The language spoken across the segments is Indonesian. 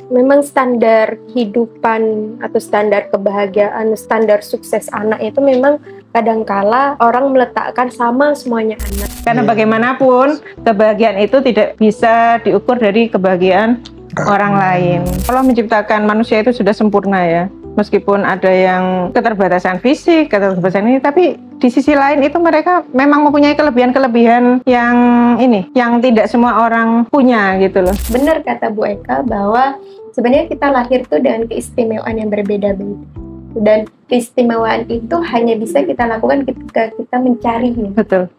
Memang standar kehidupan atau standar kebahagiaan, standar sukses anak itu memang kadangkala orang meletakkan sama semuanya anak. Karena bagaimanapun kebahagiaan itu tidak bisa diukur dari kebahagiaan orang lain. Allah menciptakan manusia itu sudah sempurna ya. Meskipun ada yang keterbatasan fisik, keterbatasan ini, tapi di sisi lain itu mereka memang mempunyai kelebihan-kelebihan yang tidak semua orang punya gitu loh. Benar kata Bu Eka bahwa sebenarnya kita lahir tuh dengan keistimewaan yang berbeda-beda. Dan keistimewaan itu hanya bisa kita lakukan ketika kita mencarinya. Betul.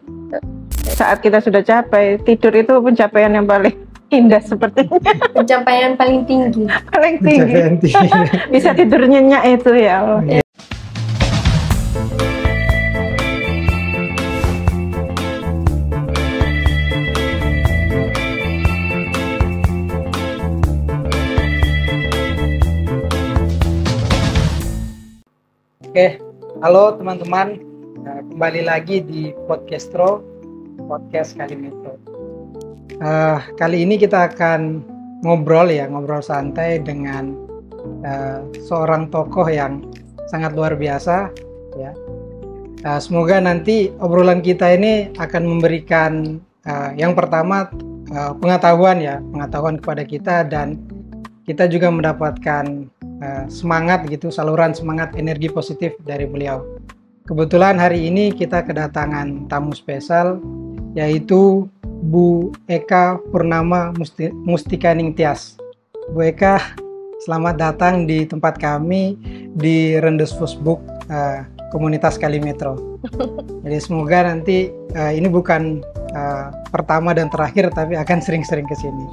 Saat kita sudah capai, tidur itu pencapaian yang paling indah sepertinya. Pencapaian paling tinggi. Paling tinggi. Bisa tidur nyenyak itu ya Allah. Oke, halo teman-teman, kembali lagi di podcast Kalimetro. Kali ini kita akan ngobrol santai dengan seorang tokoh yang sangat luar biasa. Ya, semoga nanti obrolan kita ini akan memberikan yang pertama pengetahuan kepada kita, dan kita juga mendapatkan semangat gitu, saluran semangat energi positif dari beliau. Kebetulan hari ini kita kedatangan tamu spesial, yaitu Bu Eka Purnama Mustikaning Tias. Bu Eka, selamat datang di tempat kami di Rendes Facebook Komunitas Kalimetro. Jadi semoga nanti ini bukan pertama dan terakhir, tapi akan sering-sering ke sini.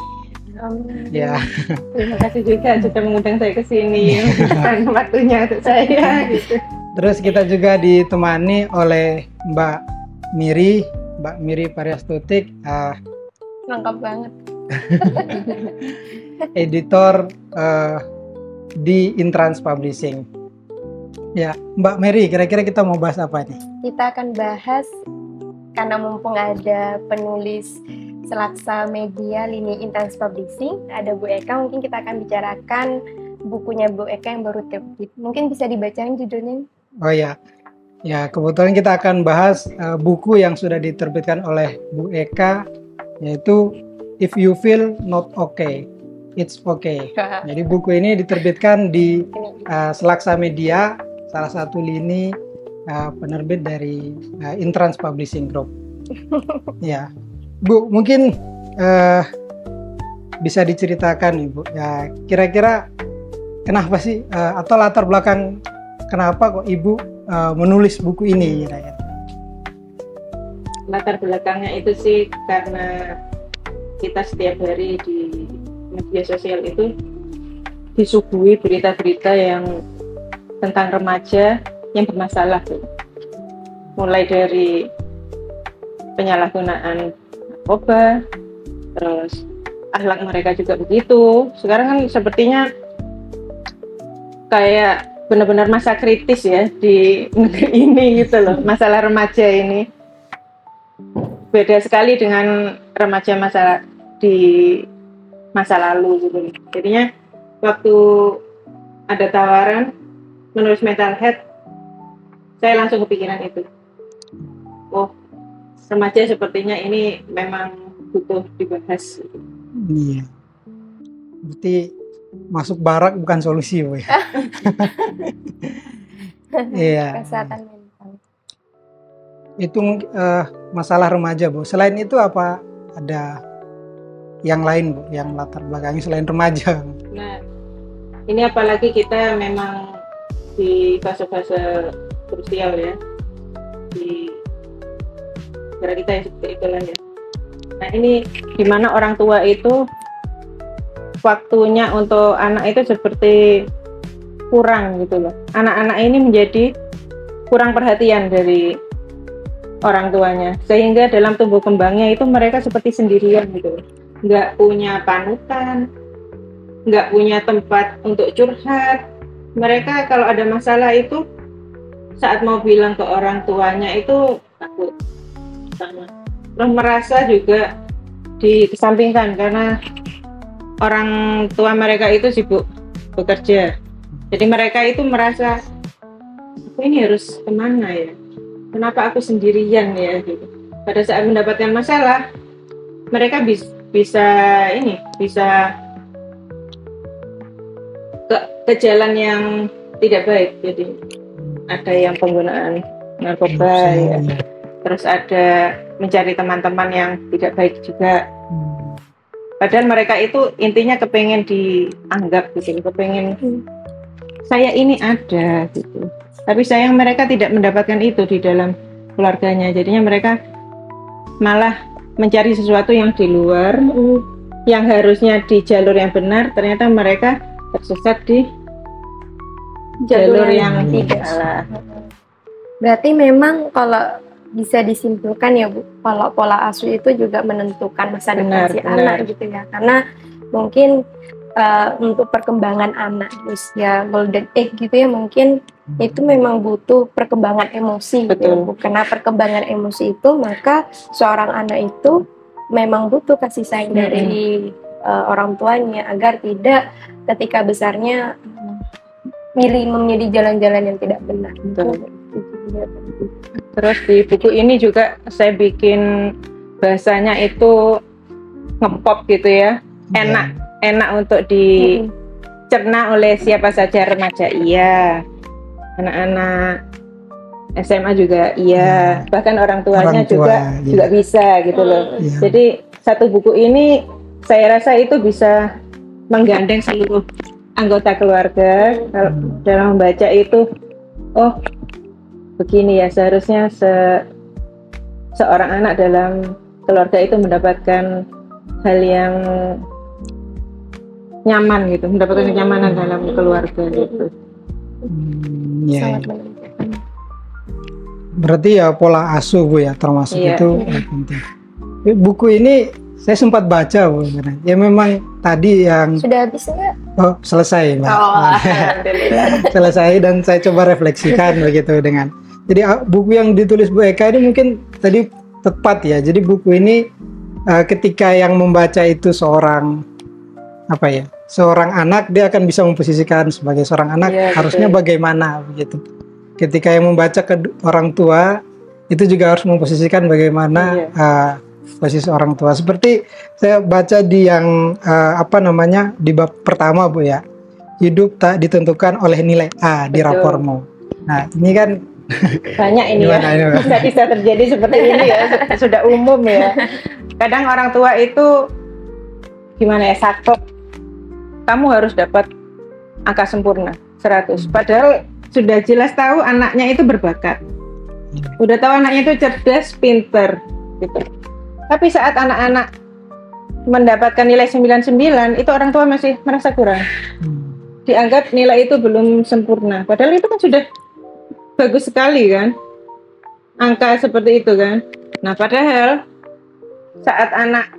Ya. Terima kasih juga sudah mengundang saya ke sini dan waktunya untuk saya gitu. Terus kita juga ditemani oleh Mbak Miri Pariastutik, Lengkap banget. editor di Intrans Publishing. Ya, Mbak Miri, kira-kira kita mau bahas apa nih? Kita akan bahas, karena mumpung ada penulis Selaksa Media Lini Intrans Publishing, ada Bu Eka, mungkin kita akan bicarakan bukunya Bu Eka yang baru terbit. Mungkin bisa dibacain judulnya? Oh ya, kebetulan kita akan bahas buku yang sudah diterbitkan oleh Bu Eka, yaitu If You Feel Not Okay, It's Okay. Jadi buku ini diterbitkan di Selaksa Media, salah satu lini penerbit dari Intrans Publishing Group. Ya. Bu, mungkin bisa diceritakan nih Bu, ya kira-kira kenapa sih atau latar belakang kenapa kok Ibu menulis buku ini? Kira-kira? Latar belakangnya itu sih karena kita setiap hari di media sosial itu disuguhi berita-berita yang tentang remaja yang bermasalah tuh. Mulai dari penyalahgunaan narkoba, terus akhlak mereka juga begitu. Sekarang kan sepertinya kayak benar-benar masa kritis ya di negeri ini gitu loh, masalah remaja ini. Beda sekali dengan remaja di masa lalu gitu. Jadinya waktu ada tawaran menulis mental health, saya langsung kepikiran itu. Oh, remaja sepertinya ini memang butuh dibahas. Iya. Berarti masuk barak bukan solusi, Bu. Iya. Kesehatan mental. Itu masalah remaja, Bu. Selain itu apa ada yang lain, Bu, yang latar belakangnya selain remaja? Nah, ini apalagi kita memang di fase-fase krusial ya. Di negara kita yang seperti itulah ya. Nah ini dimana orang tua itu waktunya untuk anak itu seperti kurang gitu loh. Anak-anak ini menjadi kurang perhatian dari orang tuanya, sehingga dalam tumbuh kembangnya itu mereka seperti sendirian gitu, nggak punya panutan, nggak punya tempat untuk curhat. Mereka kalau ada masalah itu saat mau bilang ke orang tuanya itu takut. Terus merasa juga dikesampingkan karena orang tua mereka itu sibuk bekerja. Jadi mereka itu merasa, aku ini harus kemana ya? Kenapa aku sendirian ya? Gitu. Pada saat mendapatkan masalah, mereka bisa ke jalan yang tidak baik. Jadi ada yang penggunaan narkoba, ya. Terus ada mencari teman-teman yang tidak baik juga. Padahal mereka itu intinya kepengen dianggap gitu, kepengen saya ini ada gitu. Tapi sayang mereka tidak mendapatkan itu di dalam keluarganya. Jadinya mereka malah mencari sesuatu yang di luar, yang harusnya di jalur yang benar, ternyata mereka tersesat di jalur yang tidak salah. Berarti memang kalau bisa disimpulkan ya Bu, kalau pola asuh itu juga menentukan masa depan si anak gitu ya. Karena mungkin untuk perkembangan anak usia golden age gitu ya, mungkin itu memang butuh perkembangan emosi gitu ya, Bu. Karena perkembangan emosi itu, maka seorang anak itu memang butuh kasih sayang dari orang tuanya agar tidak ketika besarnya memilih jalan-jalan yang tidak benar. Terus di buku ini juga saya bikin bahasanya itu ngepop gitu ya, enak untuk dicerna oleh siapa saja, remaja iya, anak-anak SMA juga iya, bahkan orang tuanya juga bisa gitu loh. Jadi satu buku ini saya rasa itu bisa menggandeng seluruh anggota keluarga dalam membaca itu. Oh, begini ya seharusnya seorang anak dalam keluarga itu mendapatkan hal yang nyaman gitu, mendapatkan kenyamanan dalam keluarga gitu. Ya. Berarti ya pola asuh Bu ya termasuk itu penting. Buku ini saya sempat baca Bu, ya memang tadi yang sudah habis enggak? Oh selesai Mbak. Selesai dan saya coba refleksikan begitu dengan. Jadi buku yang ditulis Bu Eka ini mungkin tadi tepat ya. Jadi buku ini ketika yang membaca itu seorang anak, dia akan bisa memposisikan sebagai seorang anak harusnya bagaimana begitu. Ketika yang membaca ke orang tua itu juga harus memposisikan bagaimana posisi orang tua. Seperti saya baca di yang di bab pertama Bu ya. Hidup tak ditentukan oleh nilai A di rapormu. Nah, ini kan banyak ini bisa terjadi seperti ini ya, sudah umum ya. Kadang orang tua itu gimana ya, saklek, kamu harus dapat angka sempurna 100, padahal sudah jelas tahu anaknya itu berbakat, udah tahu anaknya itu cerdas, pinter gitu. Tapi saat anak-anak mendapatkan nilai 99, itu orang tua masih merasa kurang, dianggap nilai itu belum sempurna, padahal itu kan sudah bagus sekali kan, angka seperti itu kan. Nah padahal saat anak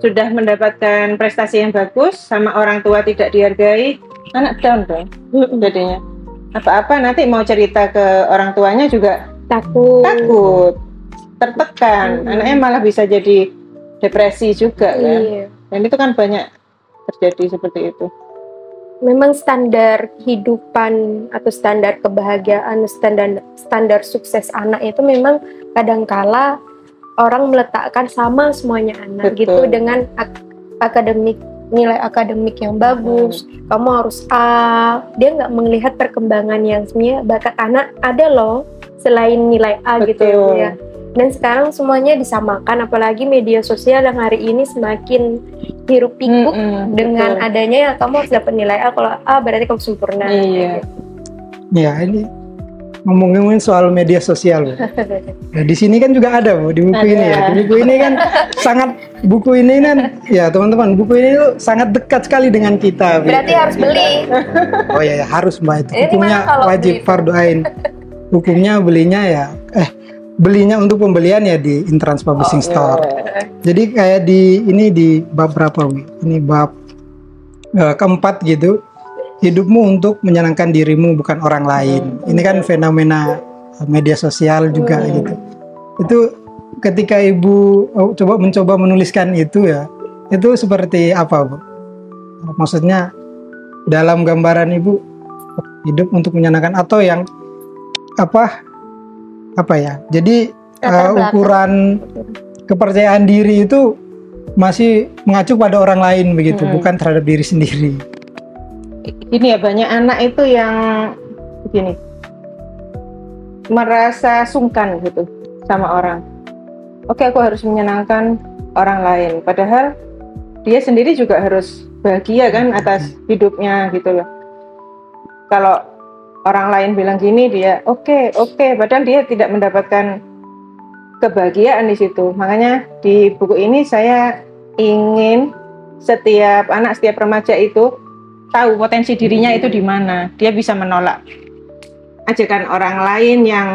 sudah mendapatkan prestasi yang bagus sama orang tua tidak dihargai, anak down dong jadinya. Apa-apa nanti mau cerita ke orang tuanya juga takut, tertekan, anaknya malah bisa jadi depresi juga kan. Dan itu kan banyak terjadi seperti itu. Memang standar kehidupan atau standar kebahagiaan, standar sukses anak itu memang kadangkala orang meletakkan sama semuanya anak. Betul. Gitu dengan nilai akademik yang bagus, kamu harus A. Dia nggak melihat perkembangan yang sebenarnya bakat anak ada loh selain nilai A. Betul. Gitu ya. Dan sekarang semuanya disamakan, apalagi media sosial yang hari ini semakin hiruk pikuk dengan adanya ya kamu harus dapat nilai A, kalau A berarti kamu sempurna. Ya ini ngomongin soal media sosial. Nah, di sini kan juga ada Bu, di buku ini ya. Di buku ini kan buku ini kan ya teman-teman, buku ini tuh sangat dekat sekali dengan kita. Berarti harus beli. Oh ya, harus Mbak, itu hukumnya wajib fardu ain. Hukumnya belinya untuk pembelian ya di Intrans Publishing Store. Jadi kayak di bab berapa Bu? Ini bab keempat gitu. Hidupmu untuk menyenangkan dirimu bukan orang lain. Ini kan fenomena media sosial juga gitu. Itu ketika Ibu mencoba menuliskan itu ya, itu seperti apa Bu? Maksudnya dalam gambaran Ibu hidup untuk menyenangkan atau yang apa ya? Jadi ukuran kepercayaan diri itu masih mengacu pada orang lain begitu, bukan terhadap diri sendiri. Ini ya, banyak anak itu yang begini, merasa sungkan gitu sama orang. Oke, aku harus menyenangkan orang lain, padahal dia sendiri juga harus bahagia kan atas hidupnya gitu loh. Kalau orang lain bilang gini, dia oke, padahal dia tidak mendapatkan kebahagiaan di situ. Makanya di buku ini saya ingin setiap anak, setiap remaja itu tahu potensi dirinya itu di mana. Dia bisa menolak ajakan orang lain yang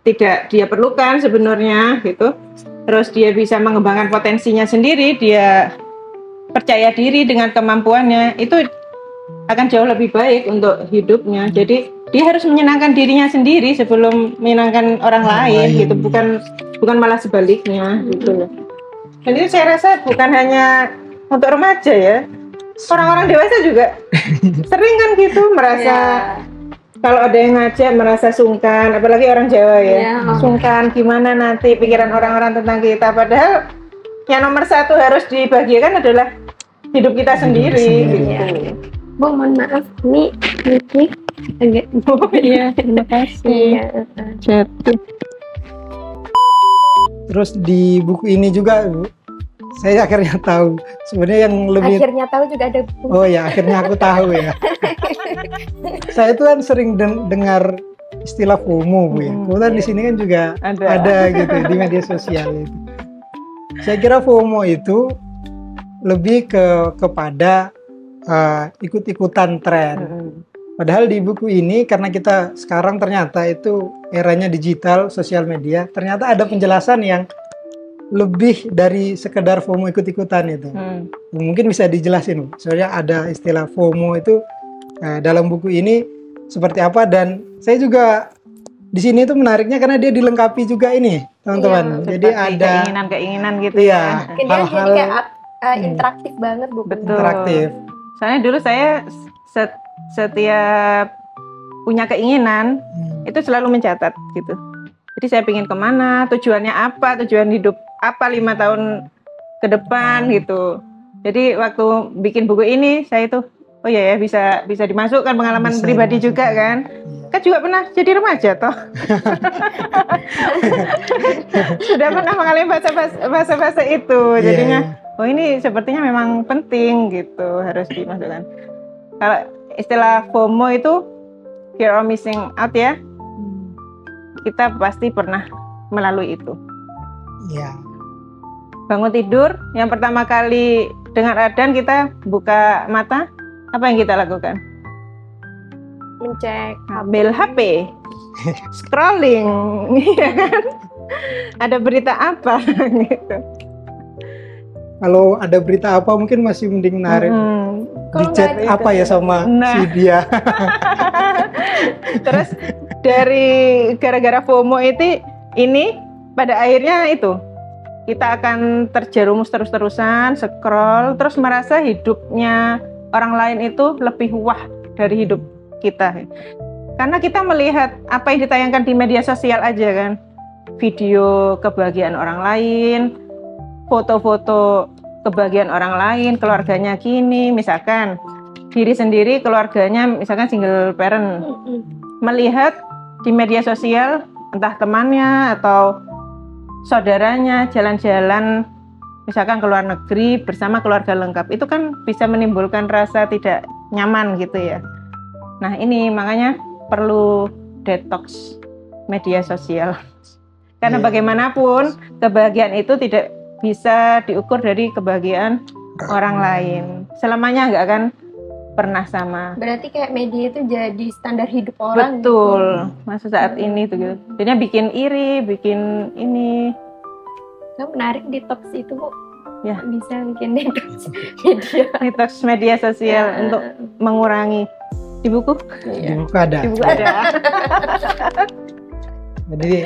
tidak dia perlukan sebenarnya gitu. Terus dia bisa mengembangkan potensinya sendiri, dia percaya diri dengan kemampuannya, itu akan jauh lebih baik untuk hidupnya. Jadi dia harus menyenangkan dirinya sendiri sebelum menyenangkan orang lain gitu, bukan malah sebaliknya gitu loh. Dan itu saya rasa bukan hanya untuk remaja ya, orang-orang dewasa juga sering kan gitu merasa kalau ada yang ngajak merasa sungkan, apalagi orang Jawa ya, sungkan gimana nanti pikiran orang-orang tentang kita, padahal yang nomor satu harus dibahagiakan adalah hidup kita sendiri gitu. Bu, mohon maaf, ini Niki agak. Oh iya, terima kasih. Terus di buku ini juga, Bu, saya akhirnya tahu sebenarnya yang lebih. Akhirnya tahu juga ada buku. Oh ya, akhirnya aku tahu ya. Saya itu kan sering dengar istilah FOMO, Bu ya. Kemudian di sini kan juga ada gitu di media sosial itu. Saya kira FOMO itu lebih kepada ikut-ikutan tren. Padahal di buku ini, karena kita sekarang ternyata itu eranya digital, sosial media, ternyata ada penjelasan yang lebih dari sekedar FOMO ikut-ikutan itu. Mungkin bisa dijelasin, Bu. Soalnya ada istilah FOMO itu dalam buku ini seperti apa, dan saya juga di sini itu menariknya karena dia dilengkapi juga ini, teman-teman. Iya, jadi ada keinginan-keinginan gitu ya. Hal-hal jadi kayak interaktif banget, Bu. Betul. Interaktif. Soalnya dulu saya setiap punya keinginan itu selalu mencatat gitu. Jadi saya ingin kemana, tujuannya apa, tujuan hidup apa 5 tahun ke depan gitu. Jadi waktu bikin buku ini saya itu oh ya bisa dimasukkan pengalaman pribadi juga kan. Kan juga pernah jadi remaja toh. Sudah pernah mengalami fase itu. Jadinya oh ini sepertinya memang penting gitu, harus dimasukkan. Kalau istilah FOMO itu fear of missing out ya, kita pasti pernah melalui itu. Iya. Bangun tidur, yang pertama kali dengar adzan kita buka mata, apa yang kita lakukan? Mencek ambil HP, scrolling, ya kan? Ada berita apa gitu? Kalau ada berita apa mungkin masih mending narik. Di chat apa ya sama si dia. Terus dari gara-gara FOMO itu ini pada akhirnya itu kita akan terjerumus terus-terusan scroll, terus merasa hidupnya orang lain itu lebih wah dari hidup kita. Karena kita melihat apa yang ditayangkan di media sosial aja kan, video kebahagiaan orang lain, foto-foto kebahagiaan orang lain, keluarganya gini, misalkan diri sendiri keluarganya misalkan single parent, melihat di media sosial entah temannya atau saudaranya jalan-jalan misalkan ke luar negeri bersama keluarga lengkap, itu kan bisa menimbulkan rasa tidak nyaman gitu ya. Nah ini makanya perlu detox media sosial, karena bagaimanapun kebahagiaan itu tidak bisa diukur dari kebahagiaan orang lain. Selamanya nggak akan pernah sama. Berarti kayak media itu jadi standar hidup orang. Betul. Gitu. Masa saat ini tuh gitu. Jadinya bikin iri, bikin ini. Nah, menarik detox itu, Bu. Ya. Bisa bikin detox media. Detox media sosial untuk mengurangi. Di buku? Di buku ada. Di buku ada. Jadi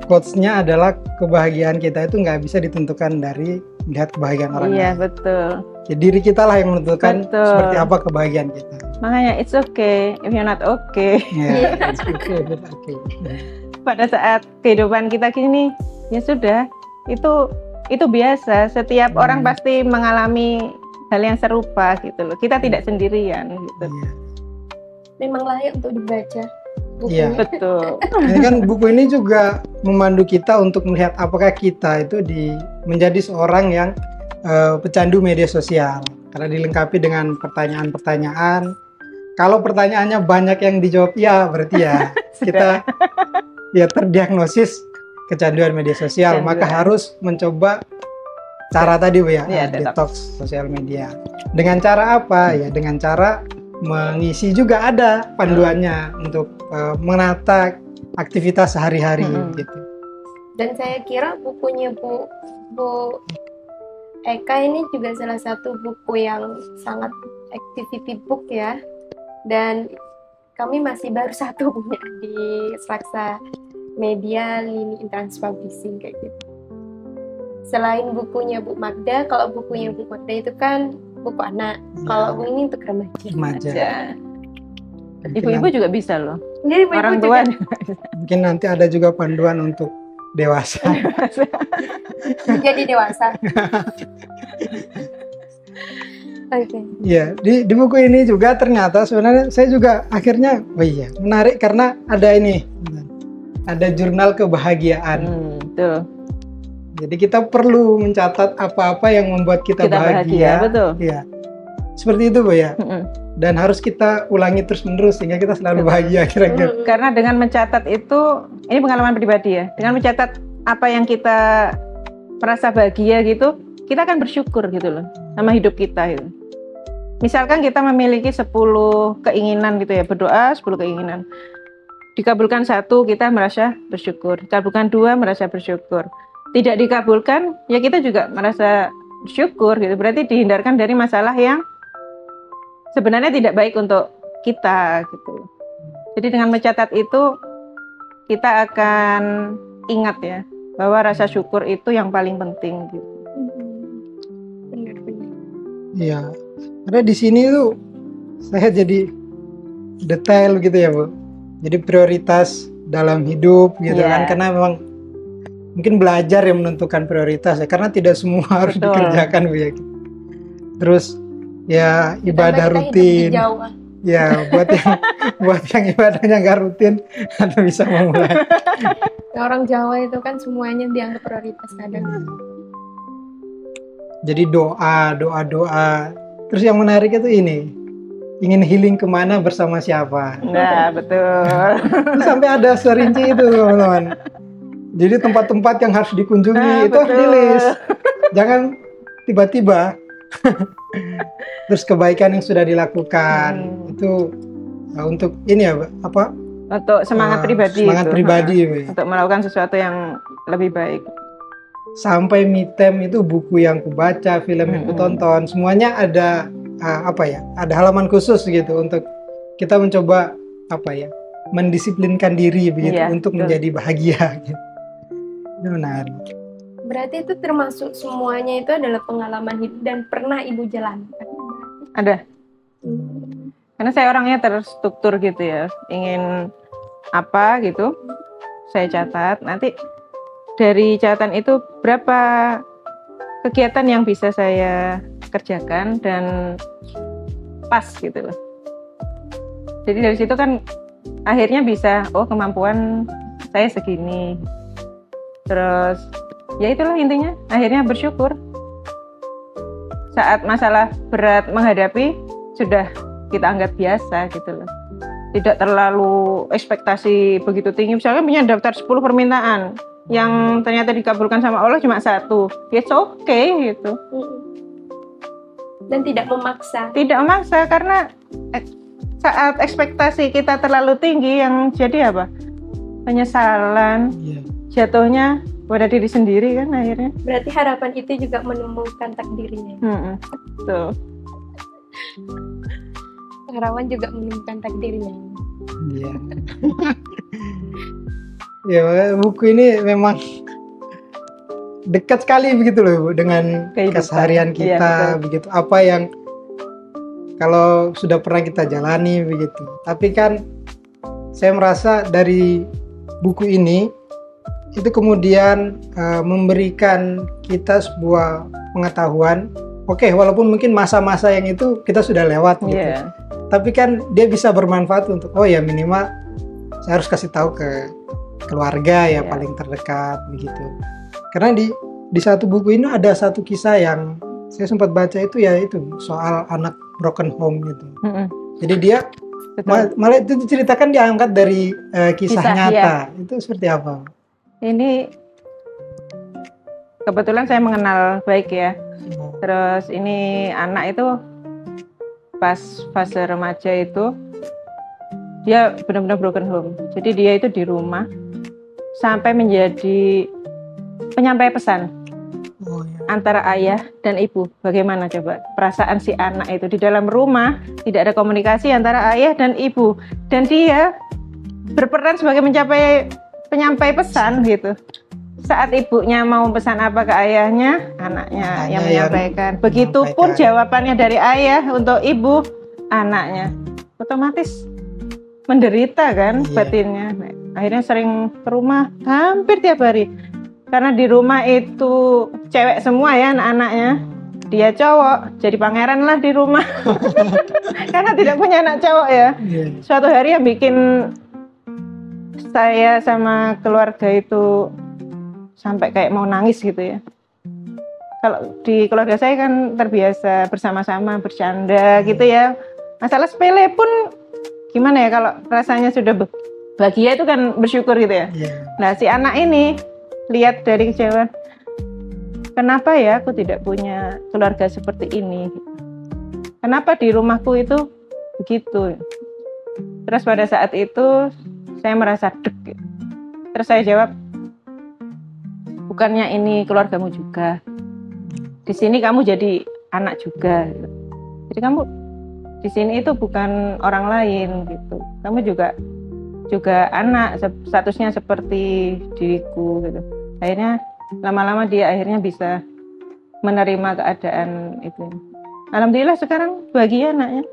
quotes-nya adalah kebahagiaan kita itu nggak bisa ditentukan dari melihat kebahagiaan orang lain. Iya, betul. diri kita lah yang menentukan Betul. seperti apa kebahagiaan kita. Makanya it's okay if you're not okay. Ya, oke. Pada saat kehidupan kita gini, ya sudah, itu biasa. Setiap orang pasti mengalami hal yang serupa gitu loh. Kita tidak sendirian gitu. Iya. Memang layak untuk dibaca Iya. bukunya. Betul. Ini kan buku ini juga memandu kita untuk melihat apakah kita itu menjadi seorang yang pecandu media sosial. Karena dilengkapi dengan pertanyaan-pertanyaan. Kalau pertanyaannya banyak yang dijawab ya, berarti ya kita ya terdiagnosis kecanduan media sosial. Kecanduan. Maka harus mencoba cara tadi Bu ya, Iya, detox sosial media. Dengan cara apa? Ya dengan cara mengisi juga ada panduannya untuk menata aktivitas sehari-hari gitu. Dan saya kira bukunya Bu Eka ini juga salah satu buku yang sangat activity book ya. Dan kami masih baru satu punya di Slaksa Media Lini Intrans Publishing kayak gitu. Selain bukunya Bu Magda, kalau bukunya Bu Magda itu kan buku anak. Kalau Bu ini untuk remaja. Remaja. Ya. Ibu-ibu juga bisa loh. Jadi ibu-ibu Orang juga tua Mungkin nanti ada juga panduan untuk dewasa. jadi dewasa. Oke. Iya, di buku ini juga ternyata sebenarnya saya juga akhirnya, menarik karena ada ini, ada jurnal kebahagiaan. Betul. Jadi kita perlu mencatat apa-apa yang membuat kita bahagia. Betul. Iya, seperti itu Bu ya. Dan harus kita ulangi terus-menerus sehingga kita selalu bahagia kira-kira. Karena dengan mencatat itu, ini pengalaman pribadi ya. Dengan mencatat apa yang kita merasa bahagia gitu, kita akan bersyukur gitu loh sama hidup kita gitu. Misalkan kita memiliki 10 keinginan gitu ya, berdoa 10 keinginan. Dikabulkan 1, kita merasa bersyukur. Dikabulkan 2, merasa bersyukur. Tidak dikabulkan, ya kita juga merasa bersyukur gitu. Berarti dihindarkan dari masalah yang sebenarnya tidak baik untuk kita gitu. Jadi dengan mencatat itu kita akan ingat ya bahwa rasa syukur itu yang paling penting gitu. Benar-benar. Iya. Karena di sini tuh saya jadi detail gitu ya Bu. Jadi prioritas dalam hidup gitu kan, karena memang mungkin belajar yang menentukan prioritas ya, karena tidak semua harus dikerjakan Bu ya. Terus ya ibadah rutin. Ya buat yang ibadahnya nggak rutin atau bisa memulai. Orang Jawa itu kan semuanya dianggap prioritas kadang. Jadi doa. Terus yang menarik itu ini, ingin healing kemana bersama siapa. Nah betul. Sampai ada serinci itu teman-teman. Jadi tempat-tempat yang harus dikunjungi itu betul. Dilis. Jangan tiba-tiba. Terus kebaikan yang sudah dilakukan itu untuk ini ya apa? Untuk semangat pribadi. Semangat itu. pribadi. Untuk melakukan sesuatu yang lebih baik. Sampai me time itu buku yang kubaca, film yang kutonton, semuanya ada ada halaman khusus gitu untuk kita mencoba mendisiplinkan diri begitu untuk menjadi bahagia. Gitu. Itu menarik. Berarti itu termasuk semuanya itu adalah pengalaman hidup dan pernah Ibu jalankan. Ada. Karena saya orangnya terstruktur gitu ya, ingin apa gitu, saya catat. Nanti dari catatan itu berapa kegiatan yang bisa saya kerjakan dan pas gitu loh. Jadi dari situ kan akhirnya bisa, kemampuan saya segini. Terus ya itulah intinya, akhirnya bersyukur. Saat masalah berat menghadapi, sudah kita anggap biasa gitu loh. Tidak terlalu ekspektasi begitu tinggi. Misalnya punya daftar 10 permintaan, yang ternyata dikabulkan sama Allah cuma 1, ya it's okay gitu. Dan tidak memaksa. Tidak memaksa, karena saat ekspektasi kita terlalu tinggi, yang jadi apa? Penyesalan, jatuhnya pada diri sendiri kan akhirnya. Berarti harapan itu juga menemukan takdirnya. Tuh. Harapan juga menemukan takdirnya. Iya. Ya, buku ini memang dekat sekali begitu loh Bu, dengan Kehidupan. keseharian Iya, kita betul. begitu. Apa yang kalau sudah pernah kita jalani begitu. Tapi kan saya merasa dari buku ini itu kemudian memberikan kita sebuah pengetahuan. Oke, walaupun mungkin masa-masa yang itu kita sudah lewat gitu. Iya. Tapi kan dia bisa bermanfaat untuk oh ya minimal saya harus kasih tahu ke keluarga ya Iya. paling terdekat begitu. Karena di satu buku ini ada satu kisah yang saya sempat baca itu ya itu soal anak broken home gitu. Mm-mm. Jadi dia Betul. malah itu diceritakan diangkat dari kisah Kisah, nyata. Itu seperti apa? Ini kebetulan saya mengenal baik ya. Terus ini anak itu pas fase remaja itu dia benar-benar broken home. Jadi dia itu di rumah sampai menjadi penyampai pesan Oh, ya. antara ayah dan ibu. Bagaimana coba perasaan si anak itu di dalam rumah, tidak ada komunikasi antara ayah dan ibu, dan dia berperan sebagai penyampai pesan gitu. Saat ibunya mau pesan apa ke ayahnya, anaknya yang menyampaikan. Begitupun jawabannya dari ayah untuk ibu, anaknya. Otomatis menderita kan batinnya. Akhirnya sering ke rumah hampir tiap hari. Karena di rumah itu cewek semua ya anak-anaknya. Dia cowok, jadi pangeran lah di rumah. Karena tidak punya anak cowok ya. Suatu hari yang bikin saya sama keluarga itu sampai kayak mau nangis gitu ya. Kalau di keluarga saya kan terbiasa bersama-sama bercanda gitu ya. Masalah sepele pun gimana ya kalau rasanya sudah bahagia itu kan bersyukur gitu ya. Nah si anak ini lihat dari kejauhan, kenapa ya aku tidak punya keluarga seperti ini? Kenapa di rumahku itu begitu? Terus pada saat itu saya merasa deg. Terus saya jawab, bukannya ini keluargamu juga? Di sini kamu jadi anak juga. Jadi kamu di sini itu bukan orang lain gitu. Kamu juga anak, statusnya seperti diriku gitu. Akhirnya lama-lama dia akhirnya bisa menerima keadaan itu. Alhamdulillah sekarang bahagia anaknya.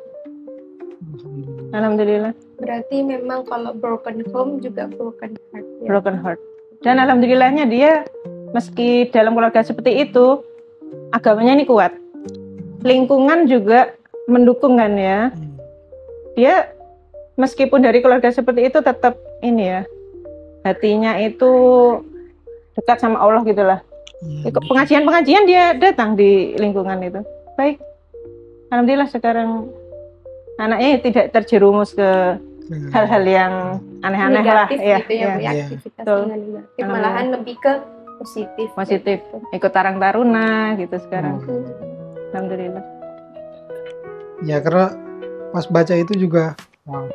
Alhamdulillah. Berarti memang kalau broken home juga broken heart ya? Broken heart. Dan alhamdulillahnya dia meski dalam keluarga seperti itu, agamanya ini kuat. Lingkungan juga mendukung kan ya. Dia meskipun dari keluarga seperti itu tetap ini ya, hatinya itu dekat sama Allah gitulah. Pengajian dia datang di lingkungan itu. Baik. Alhamdulillah sekarang anaknya tidak terjerumus ke hal-hal yang aneh-aneh lah ya. Gitu ya, aktivitasnya negatif, malahan lebih ke positif. Ikut Karang Taruna gitu sekarang. Alhamdulillah. Ya karena pas baca itu juga wow.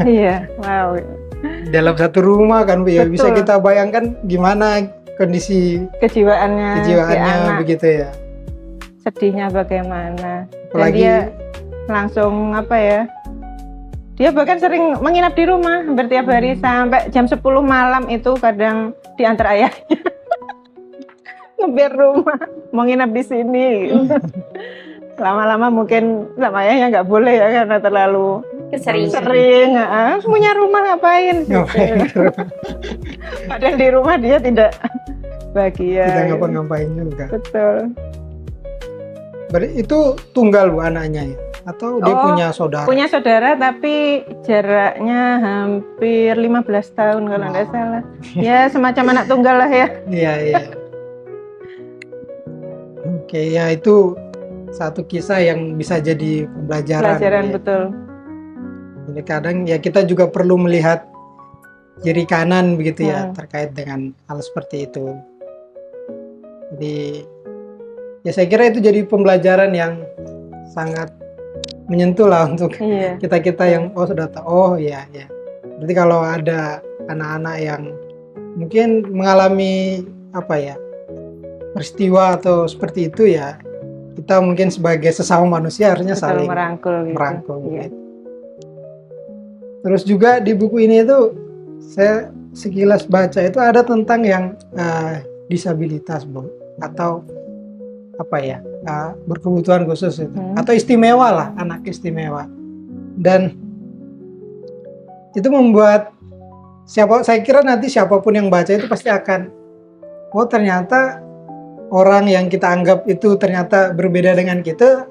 Iya, wow. Dalam satu rumah kan ya Betul. bisa kita bayangkan gimana kondisi kejiwaannya si anak. Begitu ya. Sedihnya bagaimana. Apalagi, dan dia langsung apa ya? Dia bahkan sering menginap di rumah hampir tiap hari sampai jam 10 malam itu kadang diantar ayahnya. Ngebir rumah, mau nginap di sini. Lama-lama mungkin sama ayahnya nggak boleh ya karena terlalu sering. Punya rumah ngapain? Padahal di rumah dia tidak bahagia. Tidak ngapa-ngapain juga. Betul. Berarti itu tunggal Bu anaknya ya? Atau dia punya saudara? Punya saudara tapi jaraknya hampir 15 tahun kalau nggak salah. Ya semacam anak tunggal lah ya. Iya. Oke, ya itu satu kisah yang bisa jadi pembelajaran. Pelajaran ya. betul. Jadi kadang ya kita juga perlu melihat kiri kanan begitu ya terkait dengan hal seperti itu. Jadi ya saya kira itu jadi pembelajaran yang sangat menyentuh lah untuk kita yang sudah tahu ya. Berarti kalau ada anak-anak yang mungkin mengalami peristiwa atau seperti itu ya, kita mungkin sebagai sesama manusia harusnya saling merangkul. Iya. Terus juga di buku ini itu saya sekilas baca itu ada tentang yang disabilitas, Bu, atau apa ya, berkebutuhan khusus itu, atau istimewa lah, anak istimewa. Dan itu membuat saya kira nanti siapapun yang baca itu pasti akan, oh ternyata orang yang kita anggap itu ternyata berbeda dengan kita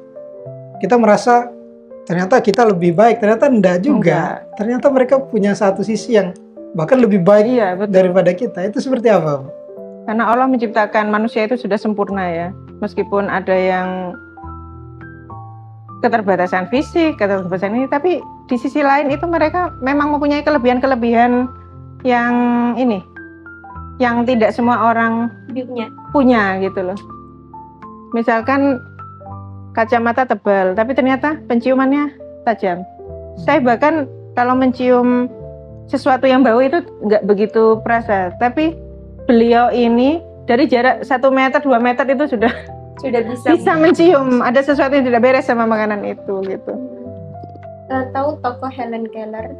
merasa ternyata kita lebih baik, ternyata enggak juga. Ternyata mereka punya satu sisi yang bahkan lebih baik daripada kita. Itu seperti apa, Bu? Karena Allah menciptakan manusia itu sudah sempurna ya. Meskipun ada yang keterbatasan fisik, keterbatasan ini, tapi di sisi lain itu mereka memang mempunyai kelebihan-kelebihan yang ini, yang tidak semua orang punya gitu loh. Misalkan kacamata tebal, tapi ternyata penciumannya tajam. Saya bahkan kalau mencium sesuatu yang bau itu nggak begitu perasa, tapi beliau ini dari jarak 1 meter, 2 meter itu sudah bisa mencium ada sesuatu yang tidak beres sama makanan itu gitu. Tahu tokoh Helen Keller?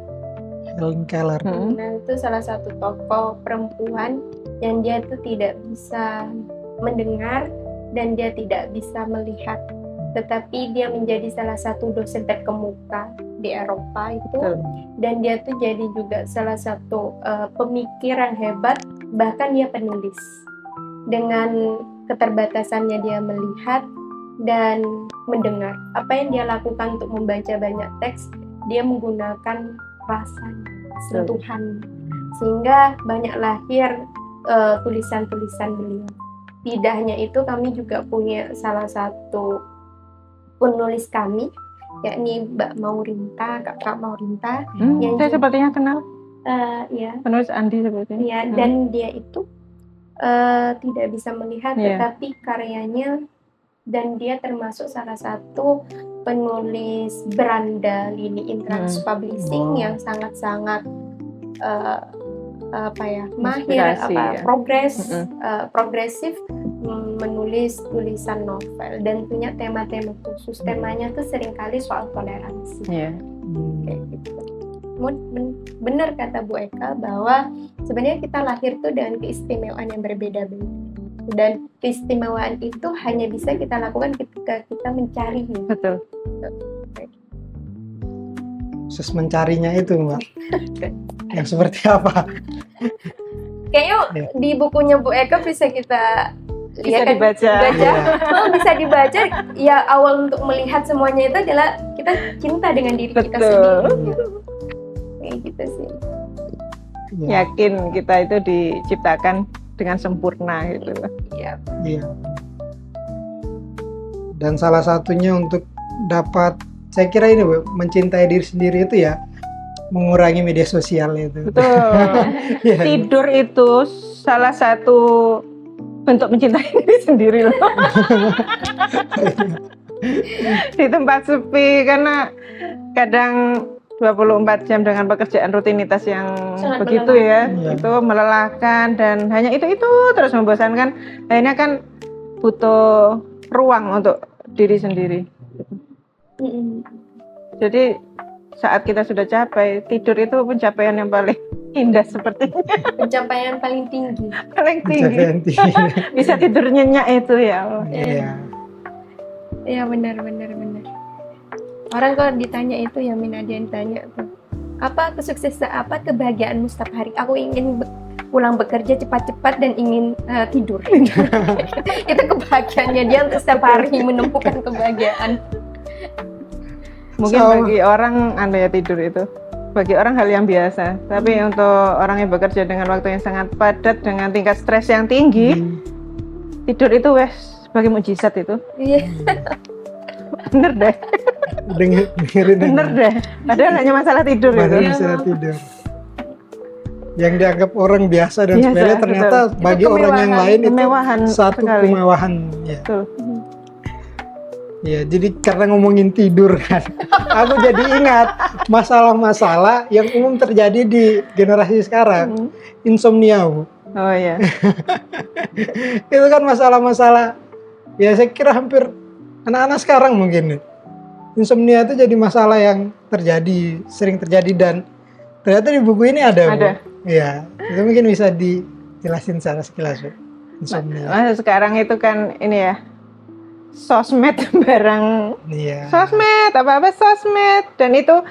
Helen Keller. Nah, itu salah satu tokoh perempuan yang dia itu tidak bisa mendengar dan dia tidak bisa melihat, tetapi dia menjadi salah satu dosen terkemuka di Eropa itu. Dan dia tuh jadi juga salah satu pemikiran hebat, bahkan dia penulis. Dengan keterbatasannya dia melihat dan mendengar. Apa yang dia lakukan untuk membaca banyak teks, dia menggunakan rasa, sentuhan, sehingga banyak lahir tulisan-tulisan beliau. Tidak hanya itu, kami juga punya salah satu penulis kami, yakni Mbak Maurinta, Kak Maurinta. Yang saya sepertinya kenal. Ya. Penulis Andi sepertinya. Ya, dan dia itu tidak bisa melihat, tetapi karyanya, dan dia termasuk salah satu penulis beranda Lini Intrans Publishing yang sangat-sangat mahir, progresif, menulis tulisan novel dan punya tema-tema khusus. Temanya tuh seringkali soal toleransi. Kayak gitu. Benar kata Bu Eka bahwa sebenarnya kita lahir tuh dengan keistimewaan yang berbeda-beda, dan keistimewaan itu hanya bisa kita lakukan ketika kita mencarinya. Betul. Proses mencarinya itu, Mbak. Yang seperti apa? Kayaknya di bukunya Bu Eka bisa kita lihat, dibaca. Bisa dibaca. Ya, awal untuk melihat semuanya itu adalah kita cinta dengan diri kita sendiri. Kayak gitu sih. Yakin kita itu diciptakan dengan sempurna gitu. Iya. Dan salah satunya untuk dapat, saya kira ini, Bu, mencintai diri sendiri itu ya mengurangi media sosial itu. Betul. Tidur itu salah satu bentuk mencintai diri sendiri loh. Di tempat sepi, karena kadang 24 jam dengan pekerjaan rutinitas yang sangat begitu itu melelahkan, dan hanya itu terus membosankan. Akhirnya kan butuh ruang untuk diri sendiri. Jadi saat kita sudah capai, tidur itu pencapaian yang paling indah sepertinya. Pencapaian paling tinggi. Bisa tidur nyenyak itu ya Allah. Iya, benar. Orang kalau ditanya itu, ya Min, ada yang tanya tuh, apa kesuksesan, apa kebahagiaanmu setiap hari? Aku ingin pulang bekerja cepat-cepat dan ingin tidur. Itu kebahagiaannya dia untuk setiap hari menemukan kebahagiaan. Mungkin bagi orang tidur itu, bagi orang hal yang biasa. Tapi untuk orang yang bekerja dengan waktu yang sangat padat, dengan tingkat stres yang tinggi, tidur itu sebagai mukjizat itu. Bener deh. Bener deh. Padahal hanya masalah tidur itu. Masalah tidur. Yang dianggap orang biasa dan sepele, ternyata bagi orang yang lain itu satu kemewahan. Betul. Ya, jadi karena ngomongin tidur kan, aku jadi ingat masalah-masalah yang umum terjadi di generasi sekarang, insomnia, Bu. Oh iya. Itu kan masalah-masalah, ya saya kira hampir anak-anak sekarang mungkin. Insomnia itu jadi masalah yang sering terjadi, dan ternyata di buku ini ada. Bu. Iya, itu mungkin bisa dijelasin secara sekilas, Bu. insomnia. Sekarang itu kan ini ya, sosmed barang, Iya. sosmed apa-apa sosmed, dan itu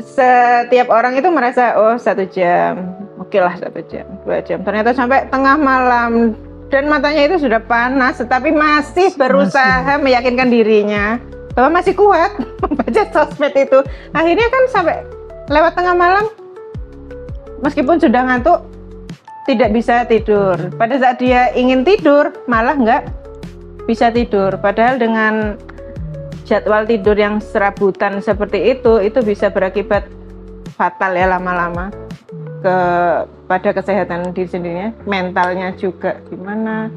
setiap orang itu merasa oh 1 jam, oke lah 1 jam, 2 jam, ternyata sampai tengah malam dan matanya itu sudah panas, tetapi masih berusaha meyakinkan dirinya bahwa masih kuat membaca sosmed itu. Akhirnya kan sampai lewat tengah malam, meskipun sudah ngantuk, tidak bisa tidur. Pada saat dia ingin tidur, malah nggak bisa tidur. Padahal dengan jadwal tidur yang serabutan seperti itu bisa berakibat fatal ya lama-lama pada kesehatan diri sendirinya, mentalnya juga gimana.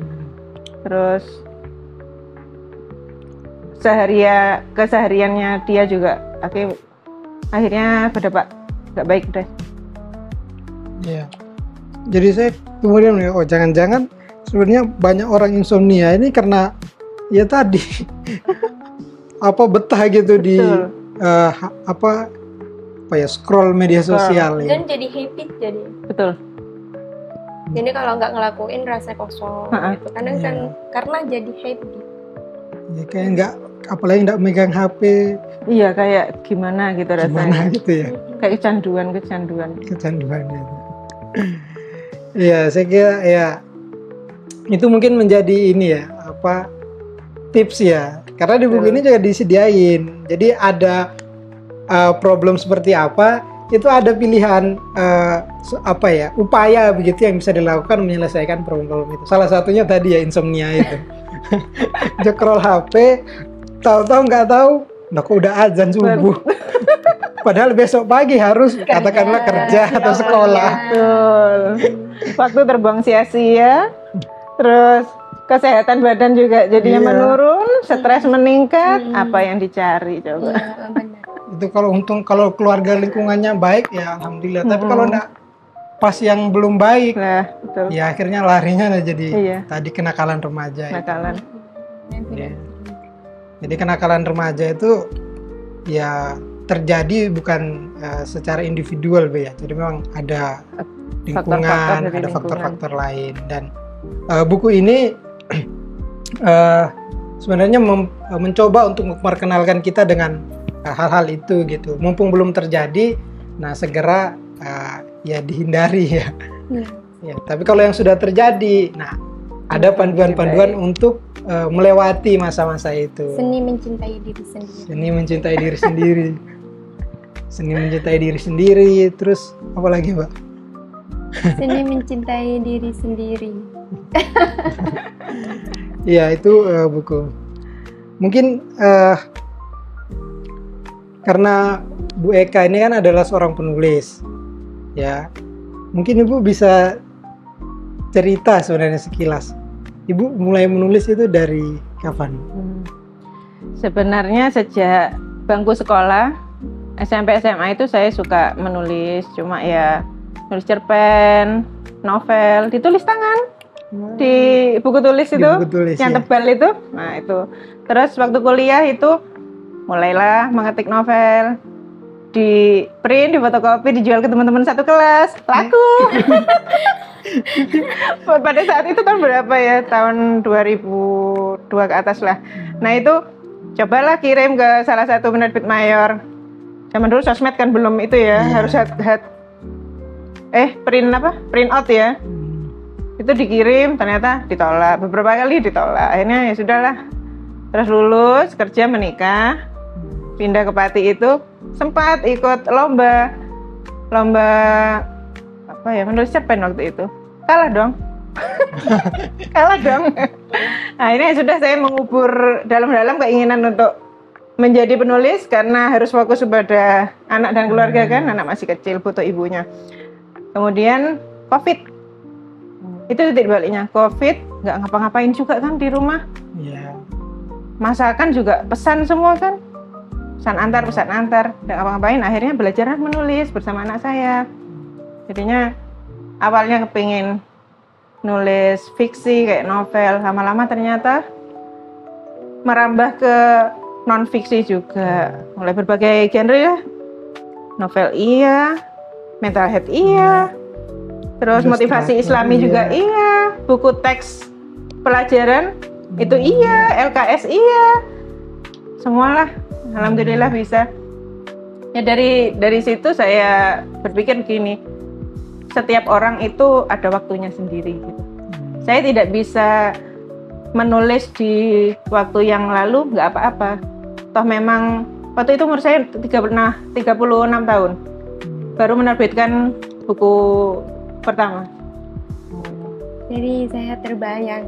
Terus kesehariannya dia juga akhirnya berdampak nggak baik deh. Iya. Jadi saya kemudian jangan-jangan sebenarnya banyak orang insomnia ini karena ya tadi betah gitu di scroll media sosial ya. Dan jadi habit jadi. Betul. Jadi kalau nggak ngelakuin rasa kosong gitu. Kadang kan karena jadi habit. Ya kayak apalagi nggak megang HP. Iya, kayak gimana gitu rasanya. Gimana gitu ya. Kayak kecanduan itu. Iya, saya kira ya itu mungkin menjadi ini ya, tips ya. Karena di buku ini juga disediain. Jadi ada problem seperti apa, itu ada pilihan upaya begitu yang bisa dilakukan menyelesaikan problem itu. Salah satunya tadi ya insomnia itu. Jekrol HP, tahu-tahu nggak tahu, kok udah azan subuh. Padahal besok pagi harus katakanlah kerja atau sekolah. Betul. Waktu terbuang sia-sia. Terus kesehatan badan juga jadinya menurun, stres meningkat. Apa yang dicari coba? Iya, benar. Itu kalau keluarga lingkungannya baik ya alhamdulillah. Tapi kalau enggak pas yang belum baik, betul. Ya akhirnya larinya jadi tadi kenakalan remaja. Kenakalan. Ya. Jadi kenakalan remaja itu ya terjadi bukan secara individual ya. Jadi memang ada lingkungan, ada faktor-faktor lain. Dan buku ini sebenarnya mencoba untuk memperkenalkan kita dengan hal-hal itu gitu. Mumpung belum terjadi, nah segera ya dihindari ya. Ya. Tapi kalau yang sudah terjadi, nah ada panduan-panduan untuk melewati masa-masa itu. Seni mencintai diri sendiri. Seni mencintai diri sendiri. Seni mencintai diri sendiri. Terus apa lagi, Mbak? Seni mencintai diri sendiri. Iya, itu buku. Mungkin karena Bu Eka ini kan adalah seorang penulis, ya. Mungkin Ibu bisa cerita sebenarnya sekilas. Ibu mulai menulis itu dari kapan? Sebenarnya sejak bangku sekolah, SMP SMA itu saya suka menulis, cuma ya nulis cerpen, novel, ditulis tangan di buku tulis itu, yang tebal itu. Nah itu. Terus waktu kuliah itu mulailah mengetik novel, di print, di fotokopi, dijual ke teman-teman satu kelas, laku. Pada saat itu tahun berapa ya? Tahun 2002 ke atas lah. Nah itu cobalah kirim ke salah satu penerbit mayor. Zaman dulu sosmed kan belum itu ya, harus print out ya. Itu dikirim, ternyata ditolak, beberapa kali ditolak. Akhirnya ya sudahlah. Terus lulus, kerja, menikah, pindah ke Pati itu, sempat ikut lomba menulis cerpen waktu itu. Kalah dong. Akhirnya sudah saya mengubur dalam-dalam keinginan untuk menjadi penulis karena harus fokus kepada anak dan keluarga kan, anak masih kecil butuh ibunya. Kemudian COVID, itu titik baliknya. COVID nggak ngapa-ngapain juga kan di rumah. Masakan juga pesan semua kan, pesan antar, nggak ngapa-ngapain. Akhirnya belajar menulis bersama anak saya. Jadinya awalnya kepingin nulis fiksi kayak novel, lama-lama ternyata merambah ke non fiksi juga, mulai berbagai genre ya, novel iya, mental health iya, terus motivasi Islami juga iya, buku teks pelajaran itu iya, LKS iya, semualah. Alhamdulillah bisa. Ya dari situ saya berpikir gini, setiap orang itu ada waktunya sendiri gitu. Saya tidak bisa menulis di waktu yang lalu, nggak apa-apa. Toh memang waktu itu umur saya 36 tahun. Baru menerbitkan buku pertama. Jadi saya terbayang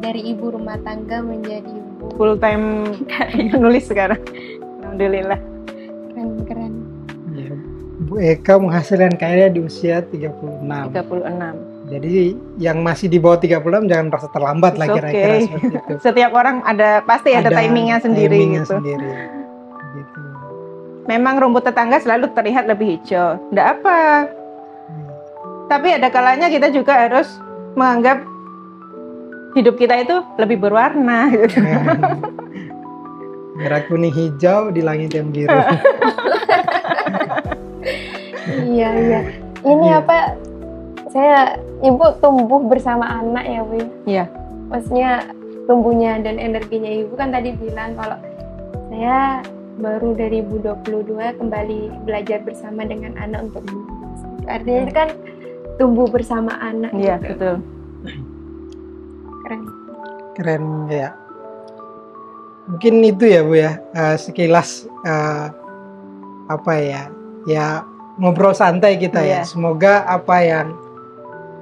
dari ibu rumah tangga menjadi ibu Full time nulis sekarang. Alhamdulillah. keren. Ya, Bu Eka menghasilkan karya di usia 36. 36. Jadi yang masih di bawah 36 jangan merasa terlambat lah It's kira-kira okay. seperti itu. Setiap orang pasti ada timingnya sendiri timingnya gitu. sendiri. Gitu. Memang rumput tetangga selalu terlihat lebih hijau. Nggak apa. Tapi ada kalanya kita juga harus menganggap hidup kita itu lebih berwarna. Gitu. Merah kuning hijau di langit yang biru. Iya. Ini Iya. apa? Ibu tumbuh bersama anak ya, Bu. Iya. Maksudnya tumbuhnya dan energinya ibu kan tadi bilang kalau saya baru 2022 kembali belajar bersama dengan anak untuk menulis. Artinya itu kan tumbuh bersama anak. Iya, gitu. betul. Keren ya. Mungkin itu ya Bu ya, sekilas apa ya ngobrol santai kita ya. Iya. Semoga apa yang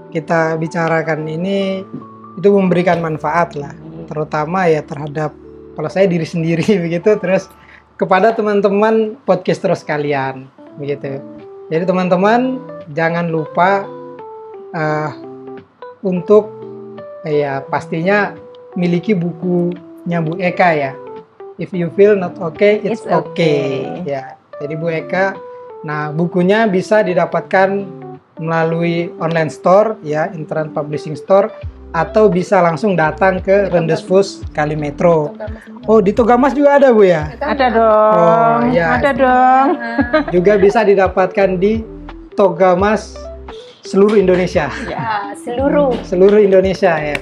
kita bicarakan ini itu memberikan manfaat lah, terutama ya terhadap kalau saya diri sendiri begitu, terus kepada teman-teman podcaster sekalian begitu. Jadi teman-teman jangan lupa untuk ya pastinya miliki bukunya Bu Eka ya. If you feel not okay, it's okay. Ya. Jadi Bu Eka, nah bukunya bisa didapatkan melalui online store ya, internet publishing store, atau bisa langsung datang ke Rendezvous Kalimetro. Oh, di Togamas juga ada Bu ya? Ada dong. Oh, ya. Ada dong. Juga bisa didapatkan di Togamas seluruh Indonesia. Ya, seluruh Indonesia ya.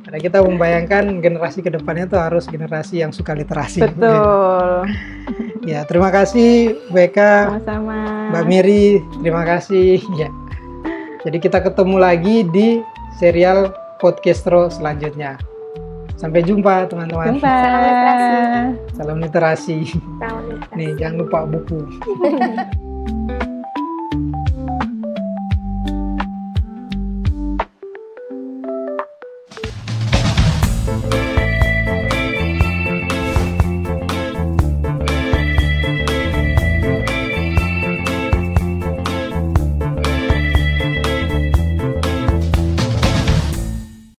Karena kita membayangkan generasi kedepannya itu harus generasi yang suka literasi. Betul. Ya, terima kasih Bu Eka, Sama-sama. Mbak Miri, terima kasih. Ya. Jadi kita ketemu lagi di serial Podcastro selanjutnya. Sampai jumpa teman-teman. Jumpa. Salam literasi. Salam literasi. Nih, jangan lupa buku.